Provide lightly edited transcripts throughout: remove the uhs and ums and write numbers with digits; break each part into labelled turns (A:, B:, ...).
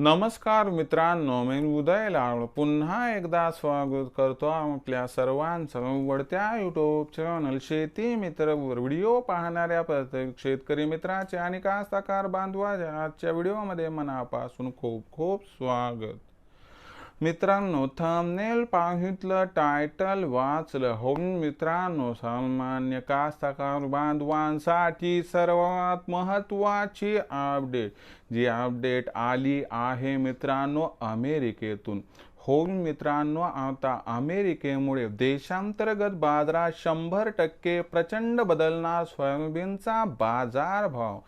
A: नमस्कार मित्रांनो, मी उदय लाड पुन्हा एकदा स्वागत करतो आपल्या सर्वांचं वडत्या यूट्यूब चॅनल शेती मित्र व्हिडिओ पाहणाऱ्या प्रत्येक शेतकरी मित्राचे आणि कास्तकार बांधवाच्या आजच्या व्हिडिओमध्ये मनापासून खूप खूप स्वागत. मित्रांनो, थंबनेल पाहितलं, टायटल वाचलं हो मित्रांनो, सामान्य कास्तकार बांधवांसाठी सर्वात महत्त्वाची अपडेट जी अपडेट आली आहे मित्रांनो अमेरिकेतून. हो मित्रांनो, आता अमेरिकेमुळे देशांतर्गत बाजारात 100% प्रचंड बदलणार सोयाबीनचा बाजारभाव.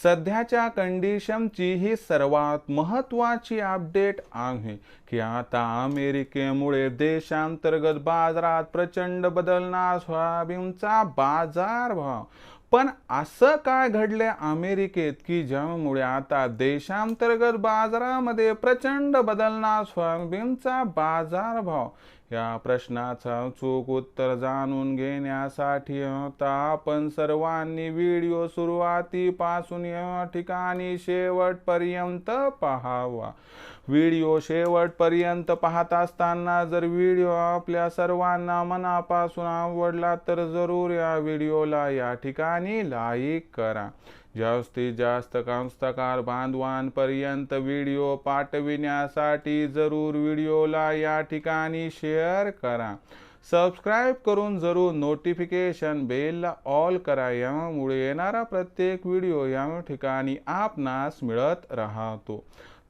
A: सध्याच्या कंडिशनची ही सर्वात महत्त्वाची अपडेट आहे की आता अमेरिकेमुळे देशांतर्गत बाजारात प्रचंड बदलणार सोयाबीनचा बाजारभाव. पण असं काय घडले अमेरिकेत की ज्यामुळे आता देशांतर्गत बाजारामध्ये प्रचंड बदलणार सोयाबीनचा बाजारभाव? या प्रश्नाचं अचूक उत्तर जाणून घेण्यासाठी आता आपण सर्वांनी व्हिडिओ सुरुवातीपासून या ठिकाणी शेवटपर्यंत पाहावा. व्हिडिओ शेवटपर्यंत पाहत असताना जर व्हिडिओ आपल्या सर्वांना मनापासून आवडला तर जरूर या व्हिडिओला या ठिकाणी लाईक करा. जास्तीत जास्त कास्तकार बांधवांपर्यंत व्हिडिओ पाठविण्यासाठी जरूर व्हिडिओला या ठिकाणी शेअर करा. सबस्क्राईब करून जरूर नोटिफिकेशन बेलला ऑल करा. यामुळे येणारा प्रत्येक व्हिडिओ या ठिकाणी आपणास मिळत राहतो.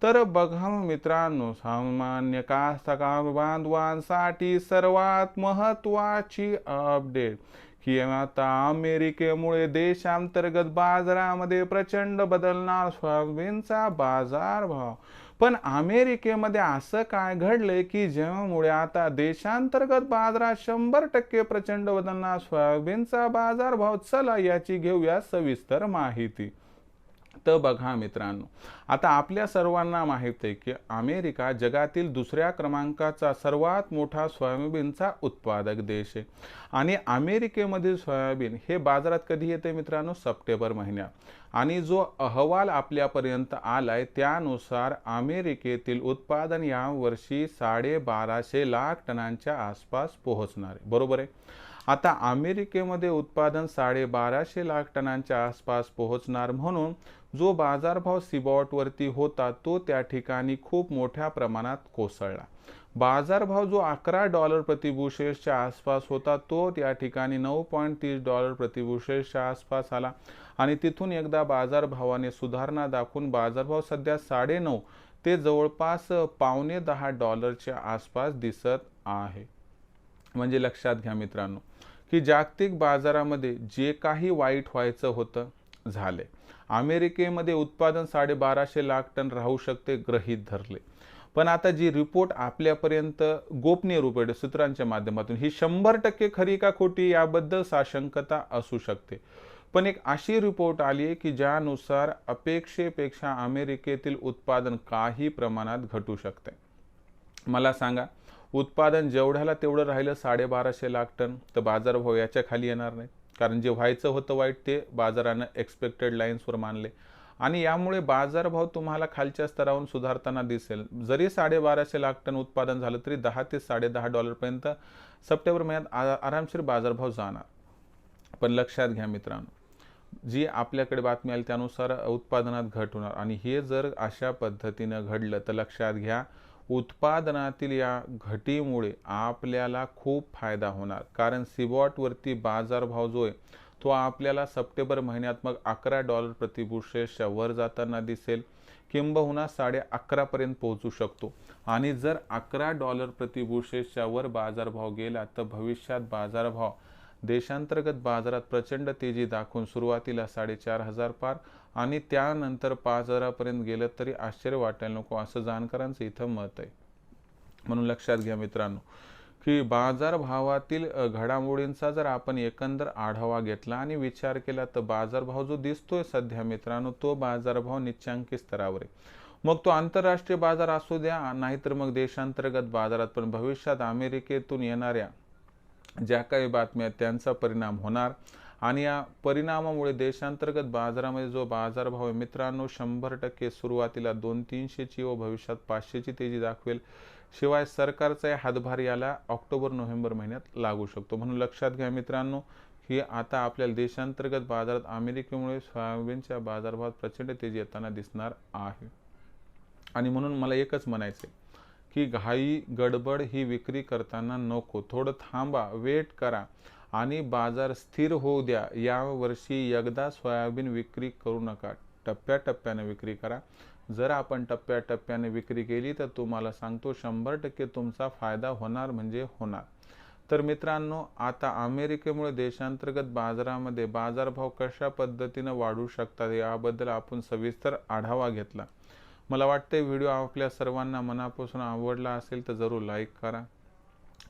A: तर बघा मित्रांनो, सामान्य कास्तकार बांधवांसाठी सर्वात महत्त्वाची अपडेट की आता अमेरिकेमुळे देशांतर्गत बाजारामध्ये प्रचंड बदलणार सोयाबीनचा बाजारभाव. पण अमेरिकेमध्ये असं काय घडले की ज्यामुळे आता देशांतर्गत बाजारात 100% प्रचंड बदलणार सोयाबीनचा बाजारभाव? चला याची घेऊया सविस्तर माहिती. तर बघा मित्रांनो, आता आपल्या सर्वांना माहित आहे की अमेरिका जगातील दुसऱ्या क्रमांकाचा सर्वात मोठा सोयाबीनचा उत्पादक देश आहे. आणि अमेरिकेमधील सोयाबीन हे बाजारात कधी येते मित्रांनो? सप्टेंबर महिन्यात. आणि जो अहवाल आपल्यापर्यंत आलाय त्यानुसार अमेरिकेतील उत्पादन या वर्षी 1250 लाख टनांच्या आसपास पोहोचणार आहे. बरोबर आहे. आता अमेरिकेमध्ये उत्पादन 1250 लाख टनांच्या आसपास पोहोचणार म्हणून जो बाजारभाव सीबॉटवरती होता तो त्या ठिकाणी खूप मोठ्या प्रमाणात कोसळला. बाजारभाव जो $11 प्रतिबुशेलच्या आसपास होता तो त्या ठिकाणी $9.30 प्रतिबुशेलच्या आसपास आला. आणि तिथून एकदा बाजारभावाने सुधारणा दाखवून बाजारभाव सध्या 9.5 ते जवळपास $9.25 आसपास दिसत आहे. म्हणजे लक्षात घ्या मित्रांनो की जागतिक बाजारामध्ये जे काही वाईट व्हायचं होतं झाले. अमेरिकेमध्ये उत्पादन 1250 लाख टन राहू शकते गृहीत धरले. पण आता जी रिपोर्ट आपल्यापर्यंत गोपनीय रिपोर्ट सूत्रांच्या माध्यमातून ही 100% खरी का खोटी याबद्दल साशंकता असू शकते. पण एक अशी रिपोर्ट आली आहे की ज्यानुसार अपेक्षेपेक्षा अमेरिकेतील उत्पादन काही प्रमाणात घटू शकते. मला सांगा, उत्पादन जेवढ्याला तेवढं राहिलं 1250 लाख टन तर बाजारभाव याच्या खाली येणार नाही. कारण जे व्हायचं होतं वाईट ते बाजारानं एक्सपेक्टेड लाईन्सवर मानले आणि यामुळे बाजारभाव तुम्हाला खालच्या स्तरावरून सुधारताना दिसेल. जरी 1250 लाख टन उत्पादन झालं तरी $10 ते $10.5 पर्यंत सप्टेंबर महिन्यात आरामशीर बाजारभाव जाणार. पण लक्षात घ्या मित्रांनो, जी आपल्याकडे बातमी आली त्यानुसार उत्पादनात घट होणार आणि हे जर अशा पद्धतीनं घडलं तर लक्षात घ्या उत्पादनातील या घटीमुळे आपल्याला खूप फायदा होणार. कारण सीबॉटवरती बाजारभाव जो आहे तो आपल्याला सप्टेंबर महिन्यात मग $11 प्रतिबुशेलच्या वर जाताना दिसेल, किंबहुना 11.5 पर्यंत पोहोचू शकतो. आणि जर $11 प्रतिबुशेलच्या वर बाजारभाव गेला तर भविष्यात बाजारभाव देशांतर्गत बाजारात प्रचंड तेजी दाखवून सुरुवातीला 4,500 पार आणि त्यानंतर 5,000 पर्यंत गेलं तरी आश्चर्य वाटायला नको, असं जाणकारांचं इथं मत आहे. म्हणून लक्षात घ्या मित्रांनो की बाजारभावातील घडामोडींचा जर आपण एकंदर आढावा घेतला आणि विचार केला तर बाजारभाव जो दिसतोय सध्या मित्रांनो तो बाजारभाव निच्चांकी स्तरावर आहे. मग तो आंतरराष्ट्रीय बाजार असू द्या नाहीतर मग देशांतर्गत बाजारात, पण भविष्यात अमेरिकेतून येणाऱ्या ज्या काही बातम्या त्यांचा परिणाम होणार. आणि या परिणामामुळे देशांतर्गत बाजारामध्ये जो बाजारभाव आहे मित्रांनो 100% सुरुवातीला 200-300ची व भविष्यात 500ची तेजी दाखवेल. शिवाय सरकारचा हातभार याला ऑक्टोबर-नोव्हेंबर महिन्यात लागू शकतो. म्हणून लक्षात घ्या मित्रांनो की आता आपल्याला देशांतर्गत बाजारात अमेरिकेमुळे सोयाबीनच्या बाजारभावात प्रचंड तेजी येताना दिसणार आहे. आणि म्हणून मला एकच म्हणायचं आहे की घाई गडबड ही विक्री करताना नको. थोडं थांबा, वेट करा आणि बाजार स्थिर होऊ द्या. यावर्षी एकदा सोयाबीन विक्री करू नका, टप्प्याटप्प्याने विक्री करा. जर आपण टप्प्याटप्प्याने विक्री केली तर तुम्हाला सांगतो 100% तुमचा फायदा होणार म्हणजे होणार. तर मित्रांनो आता अमेरिकेमुळे देशांतर्गत बाजारामध्ये बाजारभाव कशा पद्धतीने वाढू शकतात याबद्दल आपण सविस्तर आढावा घेतला. मला वाटते व्हिडिओ आपल्या सर्वांना मनापासून आवडला असेल तर जरूर लाईक करा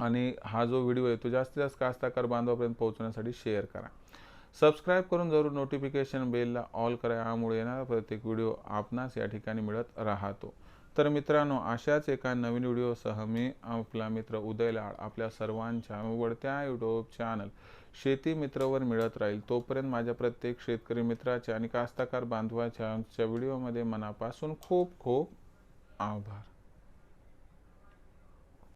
A: आणि हा जो व्हिडिओ आहे तो जास्तीत जास्त कास्तकार बांधवापर्यंत पोहोचण्यासाठी शेअर करा. सबस्क्राईब करून जरूर नोटिफिकेशन बेलला ऑल करा. यामुळे येणारा प्रत्येक व्हिडिओ आपणास या ठिकाणी मिळत राहतो. तर मित्रांनो अशाच एका नवीन व्हिडिओसह मी आपला मित्र उदय लाड आपल्या सर्वांच्या आवडत्या यूट्यूब चॅनल शेती मित्रवर मिळत राहील. तोपर्यंत माझ्या प्रत्येक शेतकरी मित्राच्या आणि कास्तकार बांधवाच्या व्हिडिओमध्ये मनापासून खूप खूप आभार.